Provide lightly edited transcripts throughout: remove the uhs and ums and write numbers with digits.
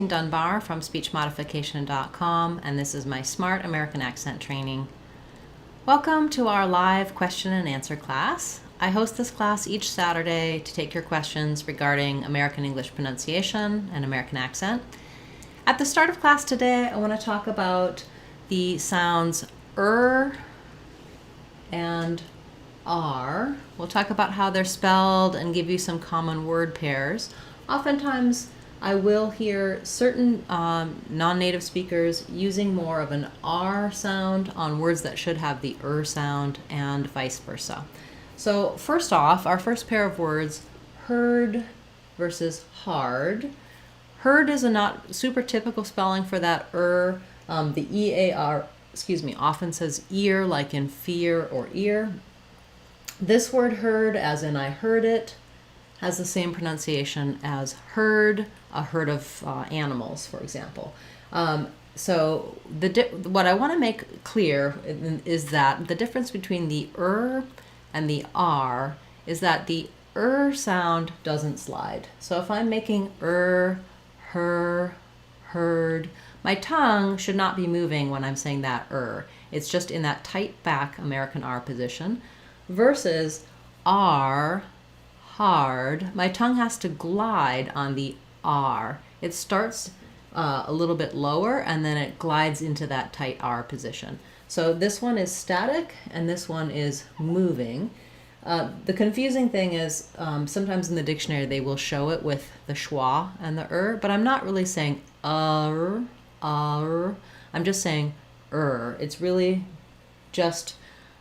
Dunbar from speechmodification.com, and this is my Smart American Accent training. Welcome to our live question and answer class. I host this class each Saturday to take your questions regarding American English pronunciation and American accent. At the start of class today, I want to talk about the sounds and R. We'll talk about how they're spelled and give you some common word pairs. Oftentimes, I will hear certain non-native speakers using more of an R sound on words that should have the sound and vice versa. So first off, our first pair of words, heard versus hard. Heard is a not super typical spelling for that the E-A-R, often says ear, like in fear or ear. This word heard, as in I heard it, has the same pronunciation as herd, a herd of animals, for example. So what I want to make clear is that the difference between the and the R is that the sound doesn't slide. So if I'm making her, heard, my tongue should not be moving when I'm saying that It's just in that tight back American R position versus R, hard, my tongue has to glide on the R. It starts a little bit lower and then it glides into that tight R position. So this one is static and this one is moving. The confusing thing is sometimes in the dictionary they will show it with the schwa and the but I'm not really saying I'm just saying It's really just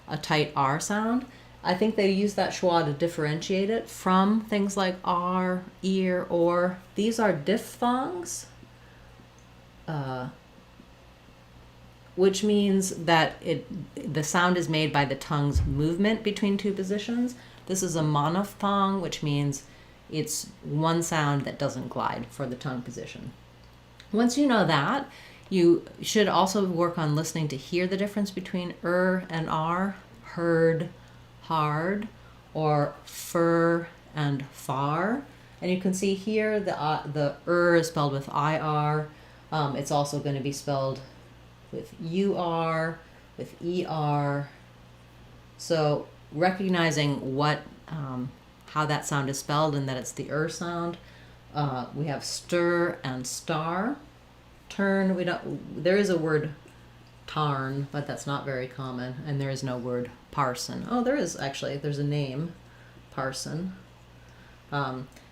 a tight R sound. I think they use that schwa to differentiate it from things like R, ear, or. These are diphthongs, which means that the sound is made by the tongue's movement between two positions. This is a monophthong, which means it's one sound that doesn't glide for the tongue position. Once you know that, you should also work on listening to hear the difference between and R, heard, hard, or fur and far. And you can see here the is spelled with IR. It's also going to be spelled with UR, with ER. So recognizing how that sound is spelled and that it's the sound. We have stir and star. Turn, there is a word tarn, but that's not very common, and there is no word parson. Oh, there's a name, parson.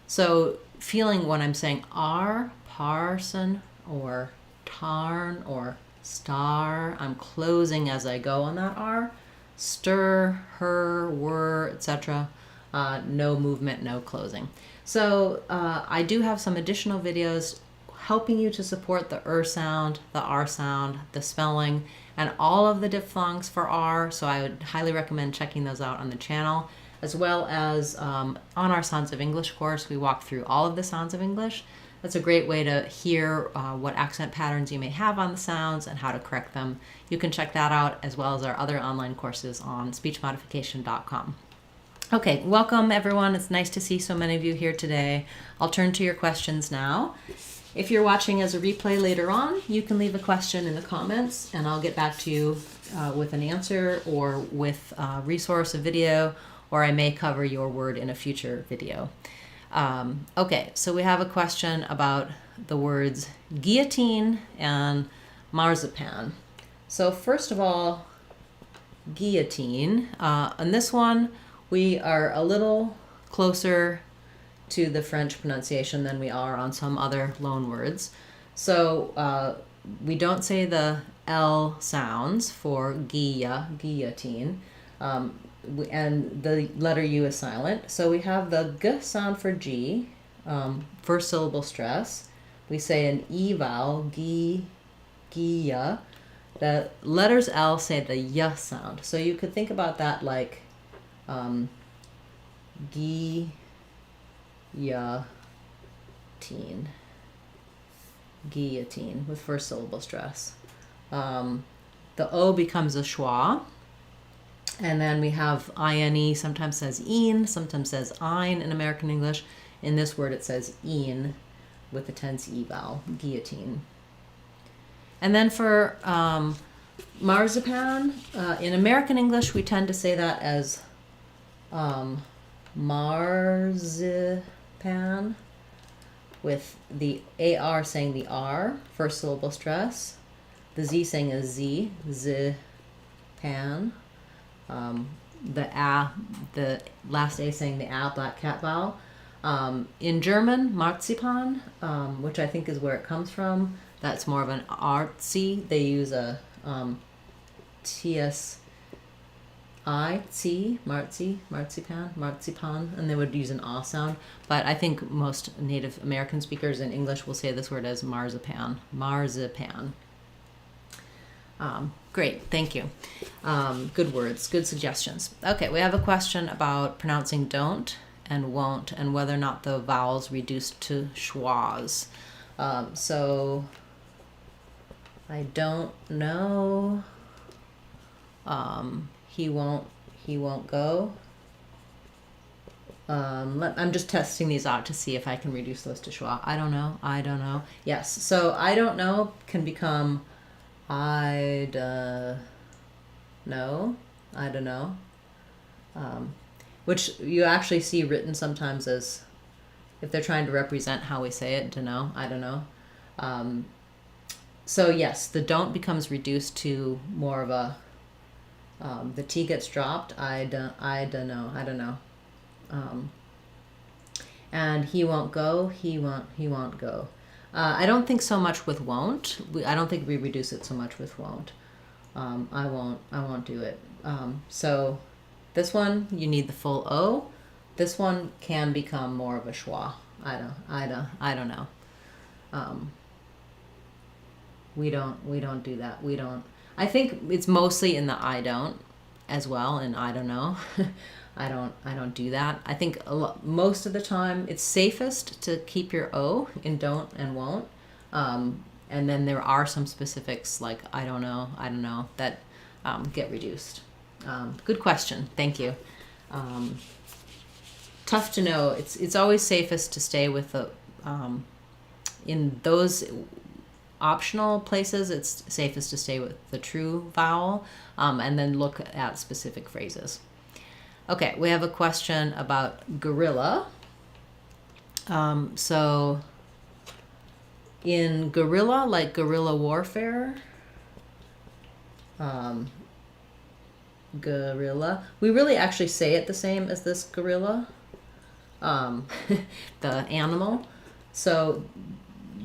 So feeling when I'm saying R, parson, or tarn, or star, I'm closing as I go on that R. Stir, her, were, etc. No movement, no closing. So I do have some additional videos helping you to support the sound, the R sound, the spelling, and all of the diphthongs for R. So I would highly recommend checking those out on the channel, as well as on our Sounds of English course. We walk through all of the sounds of English. That's a great way to hear what accent patterns you may have on the sounds and how to correct them. You can check that out, as well as our other online courses on speechmodification.com. Okay, welcome everyone. It's nice to see so many of you here today. I'll turn to your questions now. If you're watching as a replay later on, you can leave a question in the comments and I'll get back to you with an answer or with a resource, a video, or I may cover your word in a future video. Okay, so we have a question about the words guillotine and marzipan. So first of all, guillotine. On this one, we are a little closer to the French pronunciation than we are on some other loan words. So we don't say the L sounds for guillotine, and the letter U is silent. So we have the G sound for G, first syllable stress. We say an E vowel, gia. The letters L say the Y sound. So you could think about that like guillotine with first syllable stress. The O becomes a schwa, and then we have ine, sometimes says een, sometimes says ein in American English. In this word it says een. with the tense E vowel, guillotine. And then for marzipan, in American English, we tend to say that as marzipan, with the AR saying the R, first syllable stress, the Z saying a Z, pan, the last A saying the A, black cat vowel. In German, Marzipan, which I think is where it comes from, that's more of an artsy. They use a TSI, marzipan, and they would use an ah sound. But I think most Native American speakers in English will say this word as marzipan. Great, thank you. Good words, good suggestions. Okay, we have a question about pronouncing don't and won't and whether or not the vowels reduced to schwas. So I don't know. He won't go. I'm just testing these out to see if I can reduce those to schwa. I don't know. Yes, so I don't know can become I don't know, which you actually see written sometimes as if they're trying to represent how we say it, I don't know. So yes, the don't becomes reduced to more of a, the T gets dropped, I don't know. And he won't go, he won't go. I don't think so much with won't. I don't think we reduce it so much with won't. I won't do it. So this one, you need the full O. This one can become more of a schwa. I don't know. We don't do that. I think it's mostly in the I don't as well, and I don't know. I don't do that. I think most of the time it's safest to keep your O in don't and won't. And then there are some specifics like I don't know that get reduced. Good question. Thank you. Tough to know. It's always safest to stay with the in those optional places. It's safest to stay with the true vowel, and then look at specific phrases. Okay, we have a question about gorilla. So in guerrilla, like guerrilla warfare, gorilla, we really actually say it the same as this gorilla, the animal. So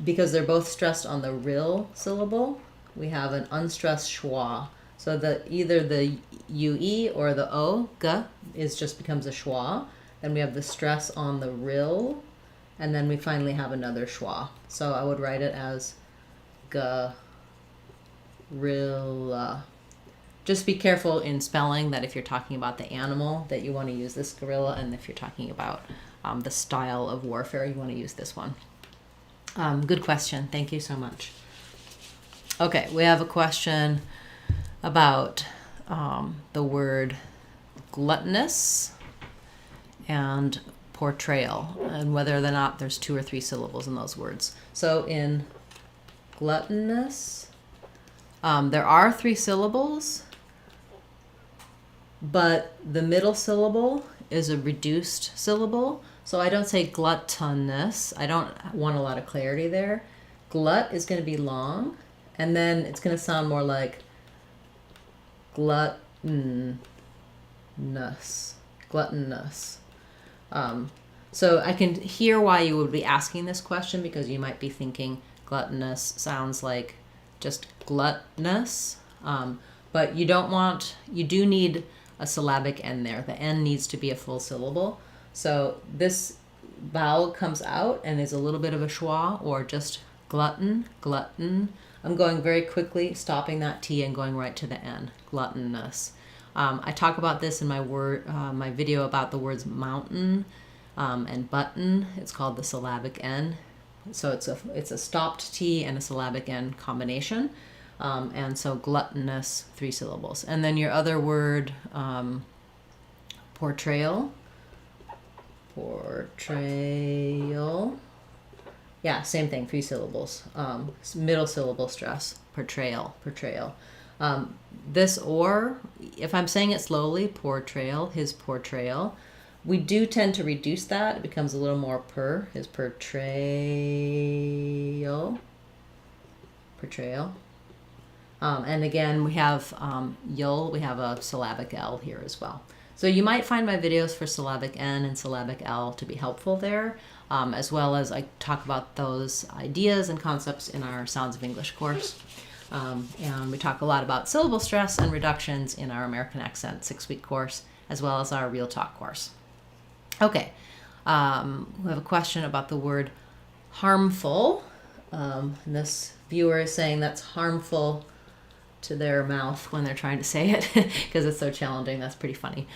because they're both stressed on the ril syllable, we have an unstressed schwa. So either the UE or the O, g, just becomes a schwa. Then we have the stress on the ril, and then we finally have another schwa. So I would write it as gorilla. Just be careful in spelling that if you're talking about the animal, that you want to use this gorilla, and if you're talking about the style of warfare, you want to use this one. Good question. Thank you so much. Okay, we have a question about the word gluttonous and portrayal, and whether or not there's 2 or 3 syllables in those words. So in gluttonous, there are 3 syllables, but the middle syllable is a reduced syllable. So I don't say gluttonous. I don't want a lot of clarity there. Glut is going to be long, and then it's going to sound more like gluttonous. So I can hear why you would be asking this question, because you might be thinking gluttonous sounds like just gluttonous, but you do need a syllabic end there. The N needs to be a full syllable. So this vowel comes out and is a little bit of a schwa, or just glutton. I'm going very quickly, stopping that T and going right to the N, gluttonous. I talk about this in my video about the words mountain and button. It's called the syllabic N. So it's a stopped T and a syllabic N combination. And so gluttonous, 3 syllables. And then your other word, portrayal. Yeah, same thing, 3 syllables. Middle syllable stress, portrayal. This or, if I'm saying it slowly, portrayal, his portrayal, we do tend to reduce that. It becomes a little more his portrayal. And again, we have we have a syllabic L here as well. So you might find my videos for syllabic N and syllabic L to be helpful there, as well as I talk about those ideas and concepts in our Sounds of English course. And we talk a lot about syllable stress and reductions in our American Accent 6-week course, as well as our Real Talk course. Okay, we have a question about the word harmful. And this viewer is saying that's harmful to their mouth when they're trying to say it because it's so challenging. That's pretty funny.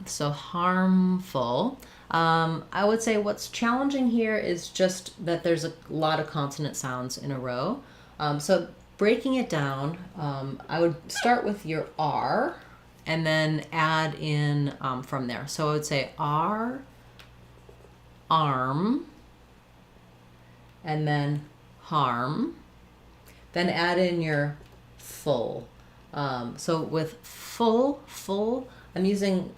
So harmful. I would say what's challenging here is just that there's a lot of consonant sounds in a row. So breaking it down, I would start with your R and then add in from there. So I would say R, arm, and then harm. Then add in your full. So with full, I'm using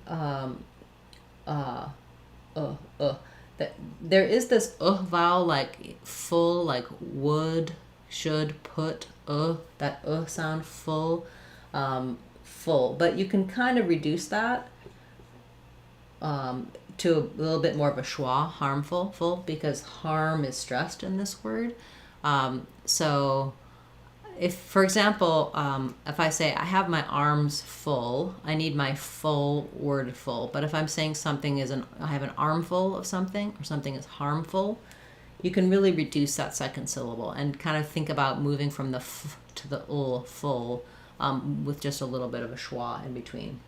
there is this vowel like full, like would, should, put, that sound, full, full. But you can kind of reduce that to a little bit more of a schwa, harmful, full, because harm is stressed in this word. So if, for example, if I say I have my arms full, I need my full word full. But if I'm saying something is I have an armful of something, or something is harmful, you can really reduce that second syllable and kind of think about moving from the f to the full, with just a little bit of a schwa in between.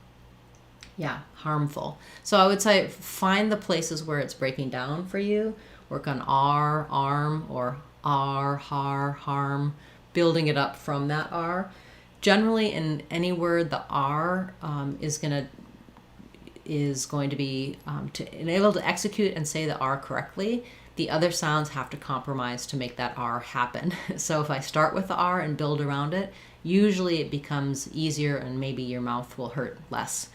Yeah, harmful. So I would say find the places where it's breaking down for you. Work on R, arm, or R, har, harm, building it up from that R. Generally, in any word, the R is going to be to enable to execute and say the R correctly. The other sounds have to compromise to make that R happen. So if I start with the R and build around it, usually it becomes easier and maybe your mouth will hurt less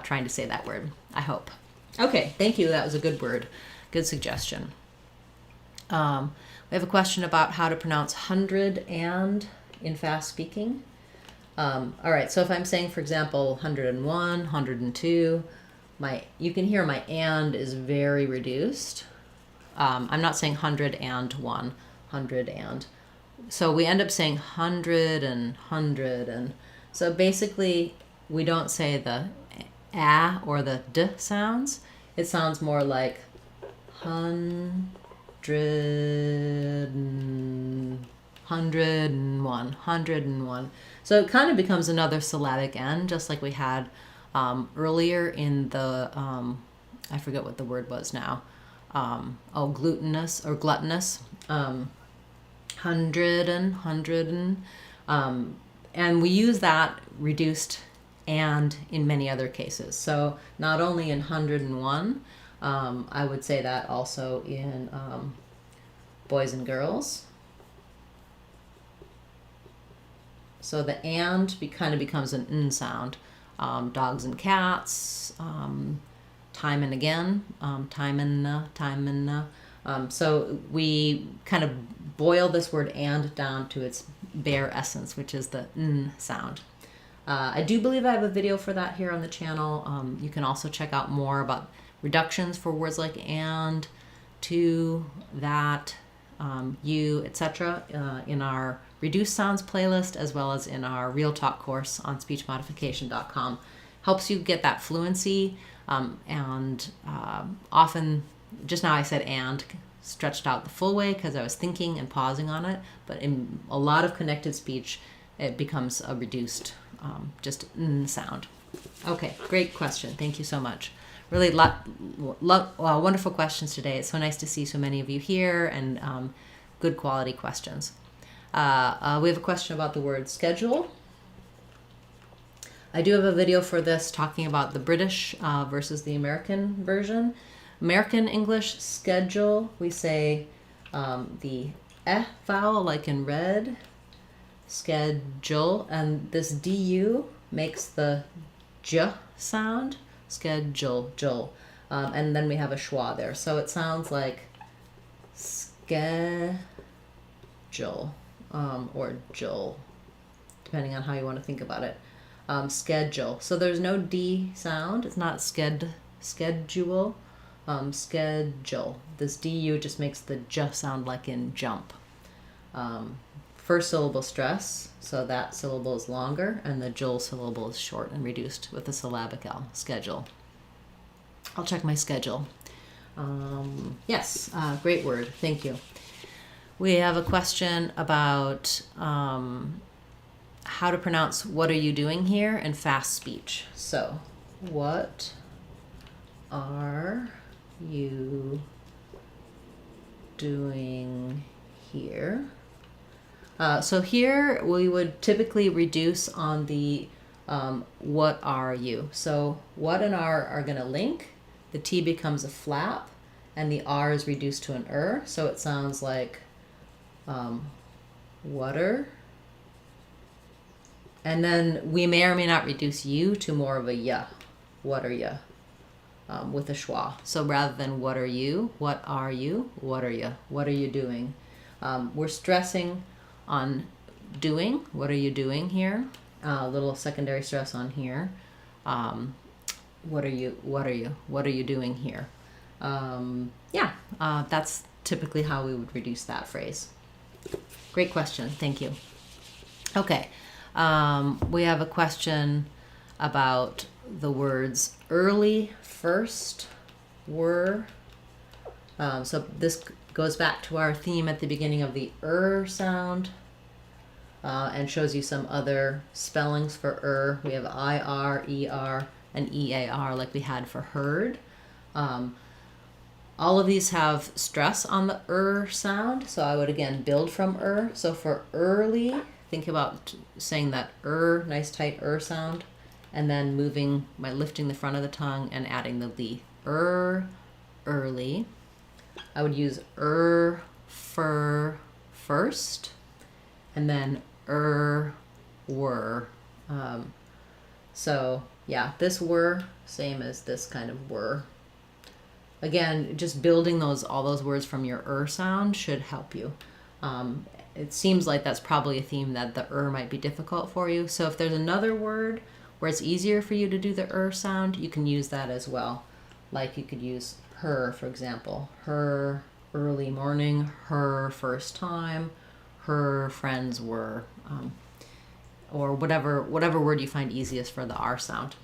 trying to say that word, I hope. Okay, thank you. That was a good word. Good suggestion. We have a question about how to pronounce hundred and in fast speaking. All right, so if I'm saying, for example, 101, 102, you can hear my and is very reduced. I'm not saying 101, 100 and. So we end up saying 100 and 100. And so basically, we don't say the a or the d sounds. It sounds more like 101, 101. So it kind of becomes another syllabic N, just like we had earlier in the, I forget what the word was now. Gluttonous or gluttonous. 100 and 100 and we use that reduced and in many other cases. So not only in 101, I would say that also in boys and girls. So the and kind of becomes an n sound. Dogs and cats, time and again, time and. So we kind of boil this word and down to its bare essence, which is the n sound. I do believe I have a video for that here on the channel. You can also check out more about reductions for words like and, to, that, you, etc. In our Reduced Sounds playlist, as well as in our Real Talk course on speechmodification.com. Helps you get that fluency, and often, just now I said and, stretched out the full way because I was thinking and pausing on it, but in a lot of connected speech, it becomes a reduced, just n sound. Okay, great question. Thank you so much. Really wonderful questions today. It's so nice to see so many of you here and good quality questions. We have a question about the word schedule. I do have a video for this talking about the British versus the American version. American English schedule, we say The eh vowel, like in red, schedule, and this du makes the j sound, schedule, jul. And then we have a schwa there. So it sounds like schedule or jul, depending on how you want to think about it. Schedule. So there's no D sound. It's not schedule. Schedule. This DU just makes the j sound like in jump. First syllable stress, so that syllable is longer, and the jul syllable is short and reduced with a syllabic L. Schedule. I'll check my schedule. Yes, great word. Thank you. We have a question about how to pronounce "what are you doing here" in fast speech. So, what are you doing here? So here we would typically reduce on the what are you. So what and are going to link. The T becomes a flap, and the R is reduced to an so it sounds like water. And then we may or may not reduce you to more of a ya. What are you? With a schwa. So rather than what are you, what are you? What are you? What are you doing? We're stressing on doing. What are you doing here? A little secondary stress on here. What are you doing here? That's typically how we would reduce that phrase. Great question. Thank you. Okay. We have a question about the words early, first, were. So this goes back to our theme at the beginning of the sound, and shows you some other spellings for We have IR, ER, and EAR like we had for heard. All of these have stress on the sound, so I would again build from So for early, think about saying that nice tight sound, and then lifting the front of the tongue and adding the li. Early. I would use for first, and then were. So yeah, this were, same as this kind of were. Again, just building all those words from your sound should help you. It seems like that's probably a theme that the might be difficult for you. So if there's another word where it's easier for you to do the sound, you can use that as well. Like you could use her, for example. Her early morning, her first time, her friends were, or whatever word you find easiest for the R sound,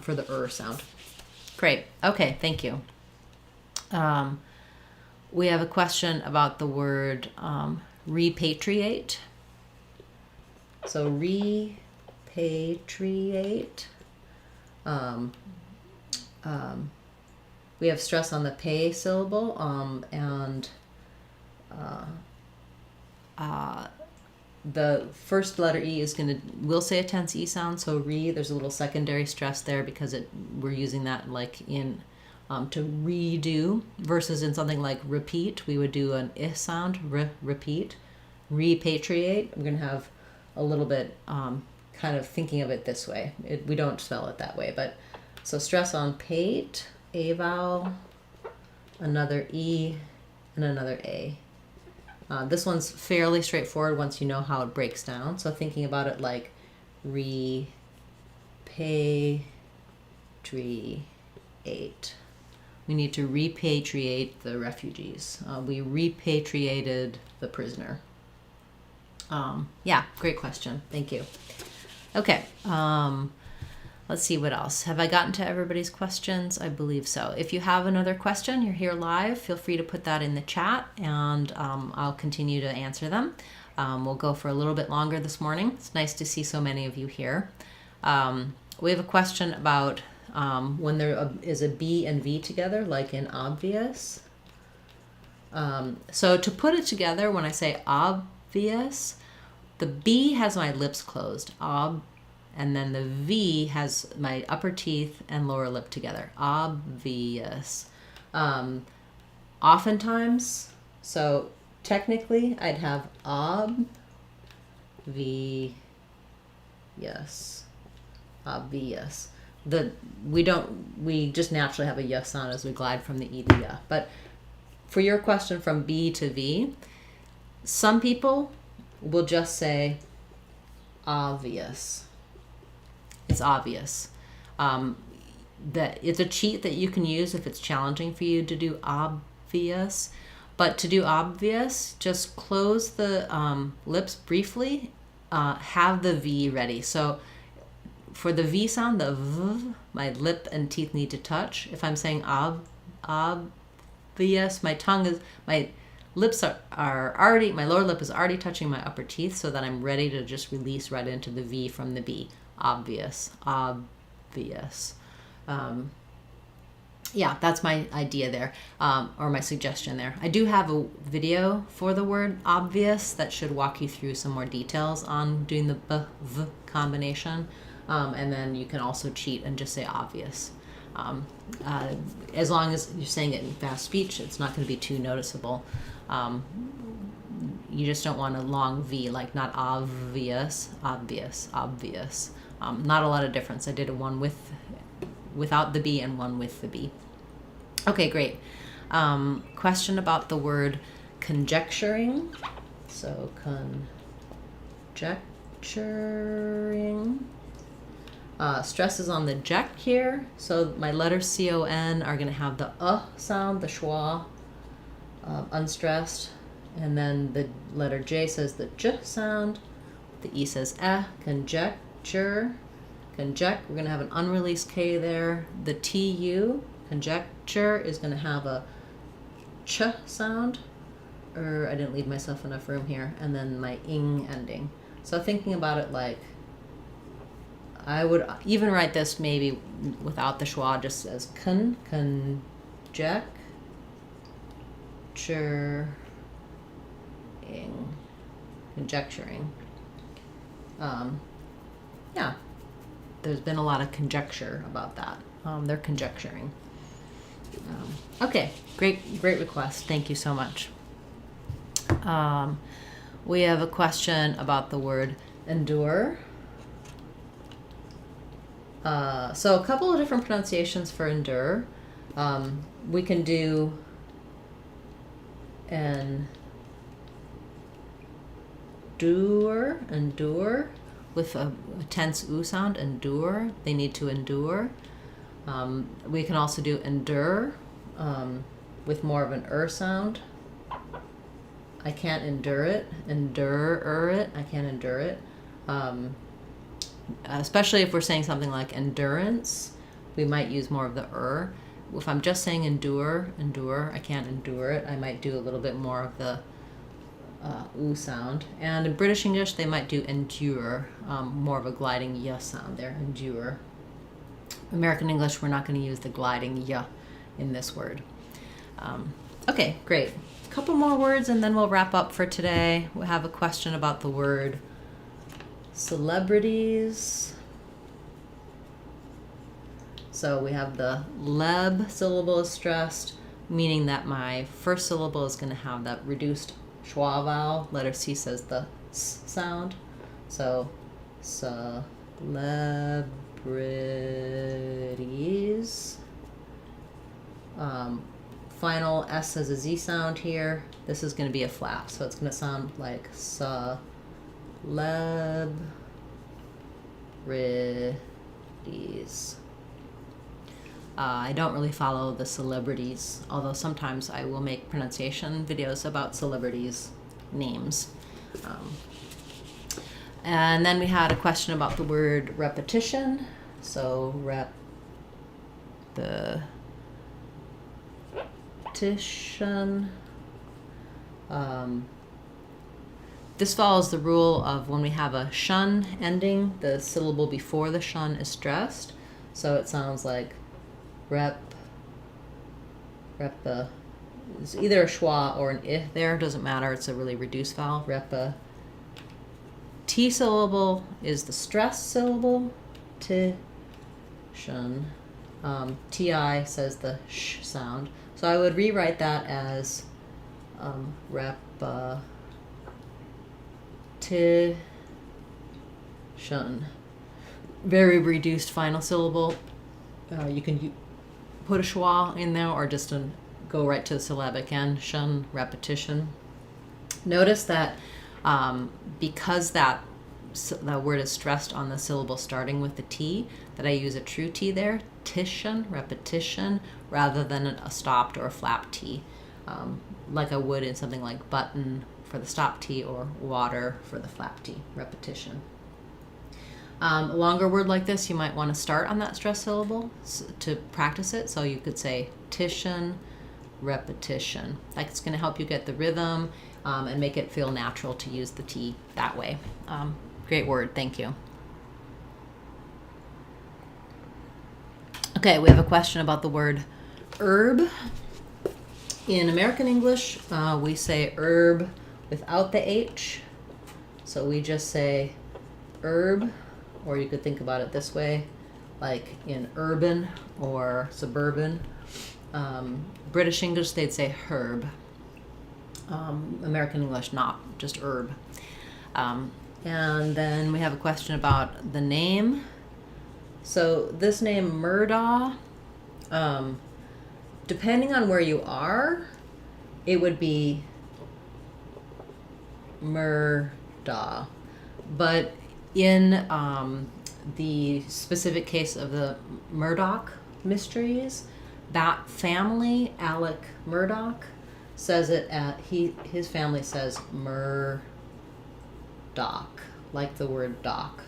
for the sound. Great. Okay, thank you. We have a question about the word repatriate. So repatriate. We have stress on the pay syllable, and the first letter E will say a tense E sound. So there's a little secondary stress there because we're using that like in to redo, versus in something like repeat, we would do an I sound, repeat. Repatriate, I'm going to have a little bit kind of thinking of it this way. We don't spell it that way, but so stress on pate, A vowel, another E, and another A. This one's fairly straightforward once you know how it breaks down. So thinking about it like repatriate. We need to repatriate the refugees. We repatriated the prisoner. Yeah, great question. Thank you. Okay. Let's see what else. Have I gotten to everybody's questions? I believe so. If you have another question, you're here live, feel free to put that in the chat, and I'll continue to answer them. We'll go for a little bit longer this morning. It's nice to see so many of you here. We have a question about when there is a B and V together, like in obvious. So to put it together, when I say obvious, the B has my lips closed, and then the V has my upper teeth and lower lip together. Obvious. Oftentimes, So technically I'd have obvious. Obvious. We just naturally have a y sound as we glide from the E to y. But for your question from B to V, some people will just say obvious. It's obvious. That it's a cheat that you can use if it's challenging for you to do obvious. But to do obvious, just close the lips briefly, have the V ready. So for the V sound, the V, my lip and teeth need to touch. If I'm saying obvious, my lips are already, my lower lip is already touching my upper teeth, so that I'm ready to just release right into the V from the B. Obvious, obvious. Yeah, that's my idea there, or my suggestion there. I do have a video for the word obvious that should walk you through some more details on doing the B-V combination. And then you can also cheat and just say obvious. As long as you're saying it in fast speech, it's not going to be too noticeable. You just don't want a long V, like not obvious, obvious, obvious. Not a lot of difference. I did one without the B and one with the B. Okay, great. Question about the word conjecturing. So conjecturing. Stress is on the ject here, so my letters C-O-N are going to have the sound, the schwa, unstressed, and then the letter J says the j sound, the E says conjecture, we're going to have an unreleased K there, the TU, conjecture, is going to have a ch sound, or I didn't leave myself enough room here, and then my ing ending. So thinking about it like, I would even write this maybe without the schwa, just as conjecturing. Yeah, there's been a lot of conjecture about that. They're conjecturing. Okay, great request. Thank you so much. We have a question about the word endure. So a couple of different pronunciations for endure. We can do endure with a tense U sound, endure. They need to endure. We can also do endure with more of an sound. I can't endure it. Endure it. I can't endure it. Especially if we're saying something like endurance, we might use more of the If I'm just saying endure, I can't endure it, I might do a little bit more of the oo sound. And in British English, they might do endure, more of a gliding y sound there, endure. American English, we're not going to use the gliding y in this word. Okay, great. A couple more words and then we'll wrap up for today. We have a question about the word celebrities. So we have the leb syllable is stressed, meaning that my first syllable is going to have that reduced schwa vowel. Letter C says the s sound. So celebrities. Final S has a Z sound here. This is going to be a flap, so it's going to sound like celebrities. I don't really follow the celebrities, although sometimes I will make pronunciation videos about celebrities' names. And then we had a question about the word repetition. So repetition. This follows the rule of when we have a shun ending, the syllable before the shun is stressed. So it sounds like it's either a schwa or an I there, doesn't matter, it's a really reduced vowel. T syllable is the stressed syllable, shun. Ti says the sh sound. So I would rewrite that as repetition. Very reduced final syllable. You can put a schwa in there or just go right to the syllabic end. Shun, repetition. Notice that because that word is stressed on the syllable starting with the T, that I use a true T there, tition, repetition, rather than a stopped or a flap T, like I would in something like button for the stop T or water for the flap T, repetition. A longer word like this, you might want to start on that stress syllable to practice it. So you could say tition, repetition. That's going to help you get the rhythm and make it feel natural to use the T that way. Great word, thank you. Okay, we have a question about the word herb. In American English, we say herb without the H. So we just say herb, or you could think about it this way, like in urban or suburban. British English, they'd say herb. American English, not, just herb. And then we have a question about the name. So this name Murdoch, depending on where you are, it would be Murdoch. But in the specific case of the Murdoch mysteries, that family, Alec Murdoch, says it his family says Murdoch, like the word doc.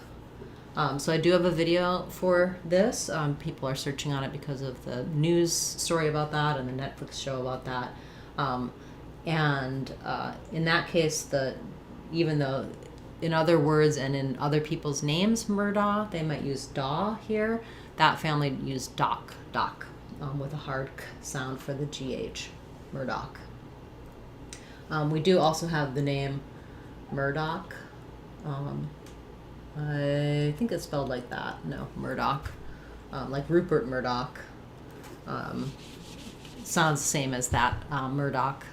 So I do have a video for this. People are searching on it because of the news story about that and the Netflix show about that. And in that case, even though in other words and in other people's names, Murdoch, they might use da here, that family used doc, with a hard k sound for the GH, Murdoch. We do also have the name Murdoch. I think it's spelled like that. No, Murdoch. Like Rupert Murdoch. Sounds the same as that Murdoch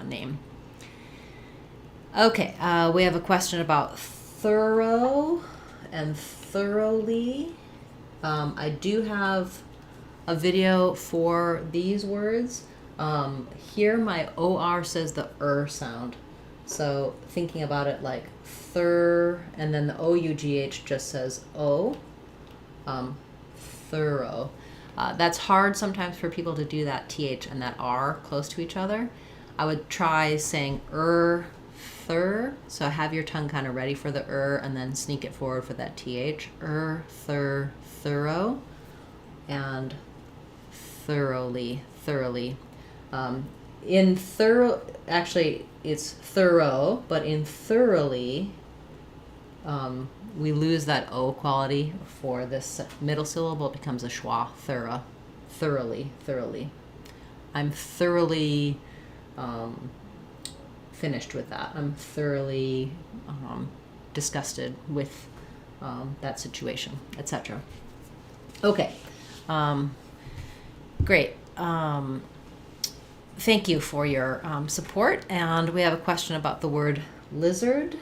name. Okay, we have a question about thorough and thoroughly. I do have a video for these words. Here my OR says the sound. So thinking about it like thur, and then the OUGH just says O. Thorough. That's hard sometimes for people to do that TH and that R close to each other. I would try saying thur. So have your tongue kind of ready for the and then sneak it forward for that TH. Thur, thorough. And thoroughly. In thorough, actually it's thorough, but in thoroughly, we lose that O quality for this middle syllable. It becomes a schwa, thoroughly. I'm thoroughly finished with that. I'm thoroughly disgusted with that situation, etc. Okay, great. Thank you for your support. And we have a question about the word lizard.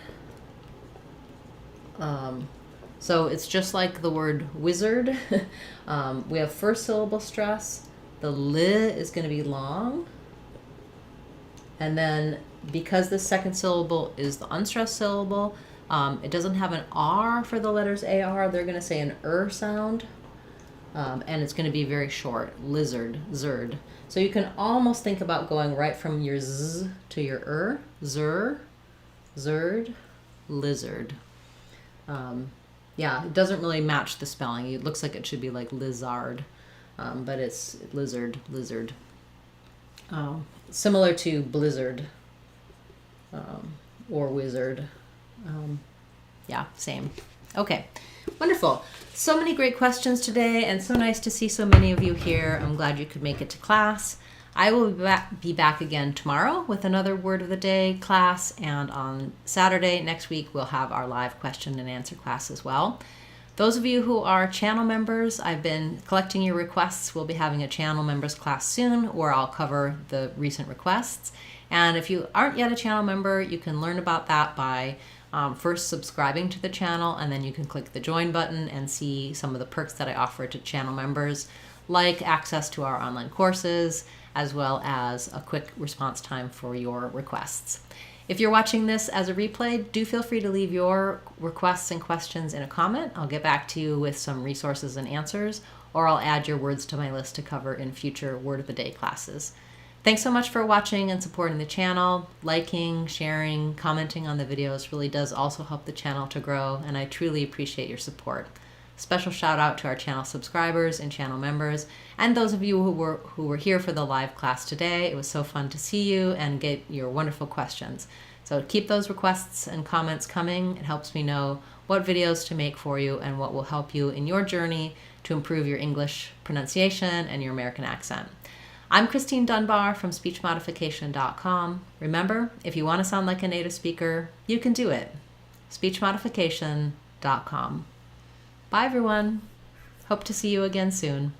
So it's just like the word wizard. We have first syllable stress. The li is going to be long. And then because the second syllable is the unstressed syllable, it doesn't have an R for the letters AR. They're going to say an sound. And it's going to be very short, lizard, zerd. So you can almost think about going right from your z to your zer, zerd, lizard. Yeah, it doesn't really match the spelling. It looks like it should be like lizard, but it's lizard. Similar to blizzard or wizard. Yeah, same. Okay, wonderful. So many great questions today, and so nice to see so many of you here. I'm glad you could make it to class. I will be back again tomorrow with another Word of the Day class, and on Saturday next week we'll have our live question and answer class as well. Those of you who are channel members, I've been collecting your requests. We'll be having a channel members class soon where I'll cover the recent requests. And if you aren't yet a channel member, you can learn about that by first subscribing to the channel, and then you can click the join button and see some of the perks that I offer to channel members, like access to our online courses, as well as a quick response time for your requests. If you're watching this as a replay, do feel free to leave your requests and questions in a comment. I'll get back to you with some resources and answers, or I'll add your words to my list to cover in future Word of the Day classes. Thanks so much for watching and supporting the channel. Liking, sharing, commenting on the videos really does also help the channel to grow, and I truly appreciate your support. Special shout out to our channel subscribers and channel members, and those of you who were here for the live class today. It was so fun to see you and get your wonderful questions. So keep those requests and comments coming. It helps me know what videos to make for you and what will help you in your journey to improve your English pronunciation and your American accent. I'm Christine Dunbar from SpeechModification.com. Remember, if you want to sound like a native speaker, you can do it. SpeechModification.com. Bye, everyone. Hope to see you again soon.